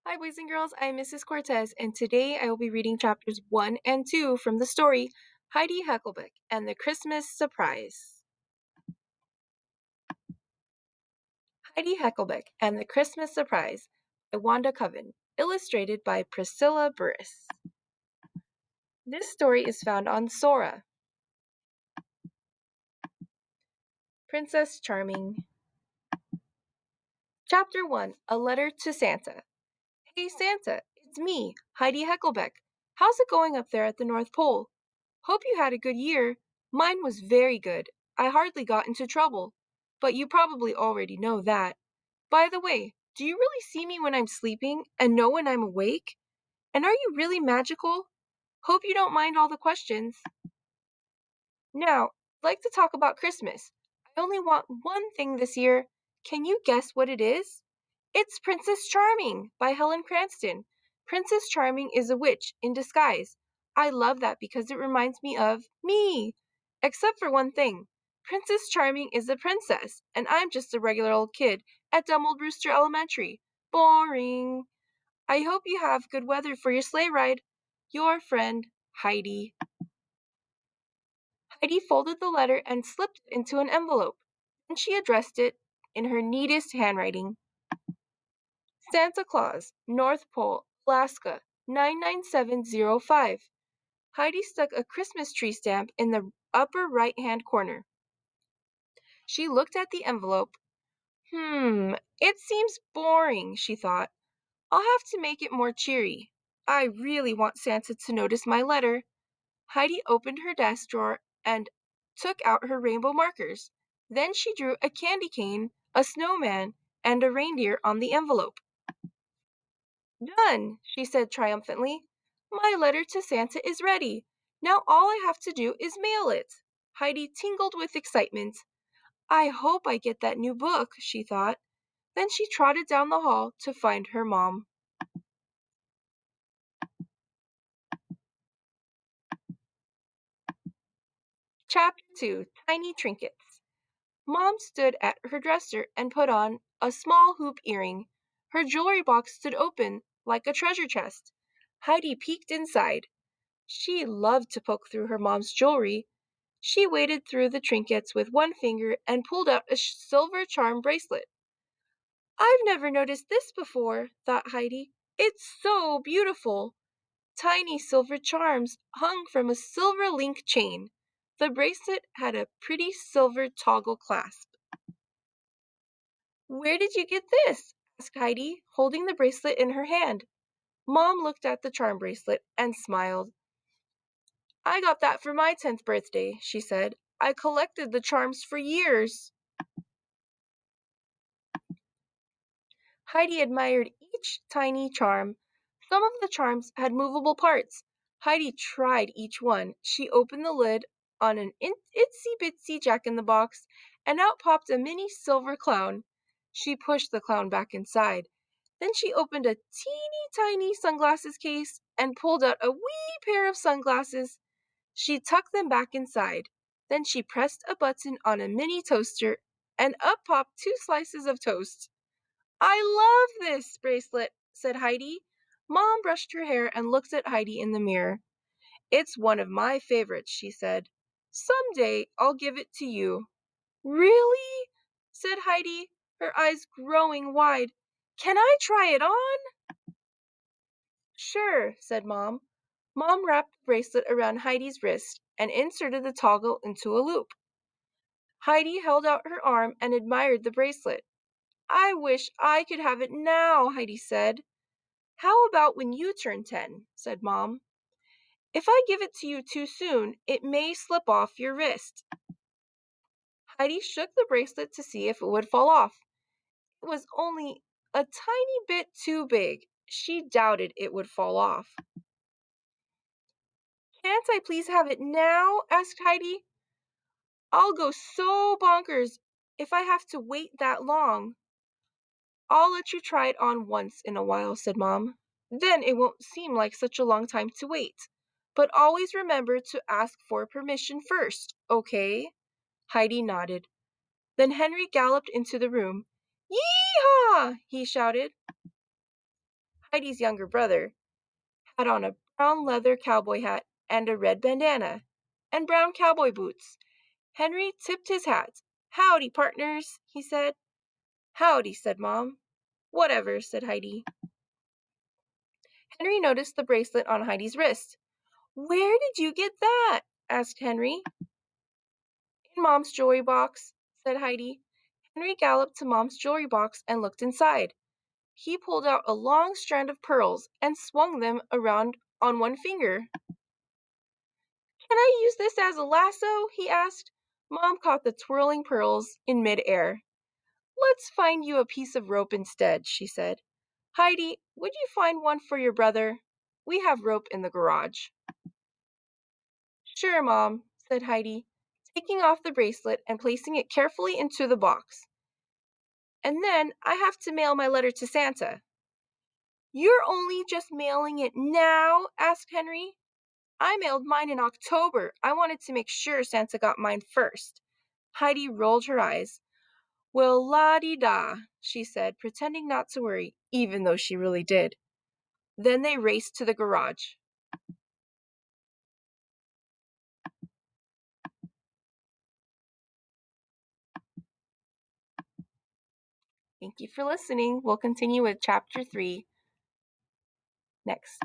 Hi, boys and girls. I'm Mrs. Cortes, and today I will be reading chapters 1 and 2 from the story Heidi Heckelbeck and the Christmas Surprise. Heidi Heckelbeck and the Christmas Surprise by Wanda Coven, illustrated by Priscilla Burris. This story is found on SORA. Princess Charming. Chapter 1, A Letter to Santa. Hey Santa, it's me, Heidi Heckelbeck. How's it going up there at the North Pole? Hope you had a good year. Mine was very good. I hardly got into trouble. But you probably already know that. By the way, do you really see me when I'm sleeping and know when I'm awake? And are you really magical? Hope you don't mind all the questions. Now, I'd like to talk about Christmas. I only want one thing this year. Can you guess what it is? It's Princess Charming by Helen Cranston. Princess Charming is a witch in disguise. I love that because it reminds me of me. Except for one thing. Princess Charming is a princess, and I'm just a regular old kid at Dumb Old Rooster Elementary. Boring. I hope you have good weather for your sleigh ride. Your friend, Heidi. Heidi folded the letter and slipped it into an envelope. Then she addressed it in her neatest handwriting. Santa Claus, North Pole, Alaska, 99705. Heidi stuck a Christmas tree stamp in the upper right-hand corner. She looked at the envelope. It seems boring, she thought. I'll have to make it more cheery. I really want Santa to notice my letter. Heidi opened her desk drawer and took out her rainbow markers. Then she drew a candy cane, a snowman, and a reindeer on the envelope. Done, she said triumphantly. My letter to Santa is ready. Now all I have to do is mail it. Heidi tingled with excitement. I hope I get that new book, she thought. Then she trotted down the hall to find her mom. Chapter 2, Tiny Trinkets. Mom stood at her dresser and put on a small hoop earring. Her jewelry box stood open like a treasure chest. Heidi peeked inside. She loved to poke through her mom's jewelry. She waded through the trinkets with one finger and pulled out a silver charm bracelet. I've never noticed this before, thought Heidi. It's so beautiful. Tiny silver charms hung from a silver link chain. The bracelet had a pretty silver toggle clasp. Where did you get this? Asked Heidi, holding the bracelet in her hand. Mom looked at the charm bracelet and smiled. I got that for my 10th birthday, she said. I collected the charms for years. Heidi admired each tiny charm. Some of the charms had movable parts. Heidi tried each one. She opened the lid on an itsy-bitsy jack-in-the-box, and out popped a mini silver clown. She pushed the clown back inside. Then she opened a teeny-tiny sunglasses case and pulled out a wee pair of sunglasses. She tucked them back inside. Then she pressed a button on a mini toaster, and up popped 2 slices of toast. I love this bracelet, said Heidi. Mom brushed her hair and looked at Heidi in the mirror. It's one of my favorites, she said. Someday I'll give it to you. Really? Said Heidi, her eyes growing wide. Can I try it on? Sure, said Mom. Mom wrapped the bracelet around Heidi's wrist and inserted the toggle into a loop. Heidi held out her arm and admired the bracelet. I wish I could have it now, Heidi said. How about when you turn 10? Said Mom. If I give it to you too soon, it may slip off your wrist. Heidi shook the bracelet to see if it would fall off. It was only a tiny bit too big. She doubted it would fall off. Can't I please have it now? Asked Heidi. I'll go so bonkers if I have to wait that long. I'll let you try it on once in a while, said Mom. Then it won't seem like such a long time to wait. But always remember to ask for permission first, okay? Heidi nodded. Then Henry galloped into the room. Yee-haw! He shouted. Heidi's younger brother, had on a brown leather cowboy hat and a red bandana, and brown cowboy boots. Henry tipped his hat. "Howdy, partners," he said. "Howdy," said Mom. "Whatever," said Heidi. Henry noticed the bracelet on Heidi's wrist. "Where did you get that?" asked Henry. "In Mom's jewelry box," said Heidi. Henry galloped to Mom's jewelry box and looked inside. He pulled out a long strand of pearls and swung them around on one finger. "Can I use this as a lasso?" he asked. Mom caught the twirling pearls in mid-air. "Let's find you a piece of rope instead," she said. "Heidi, would you find one for your brother? We have rope in the garage." "Sure, Mom," said Heidi, taking off the bracelet and placing it carefully into the box. "And then I have to mail my letter to Santa." "You're only just mailing it now?" asked Henry. "I mailed mine in October. I wanted to make sure Santa got mine first." Heidi rolled her eyes. "Well, la-di-da," she said, pretending not to worry, even though she really did. Then they raced to the garage. Thank you for listening. We'll continue with Chapter 3 next.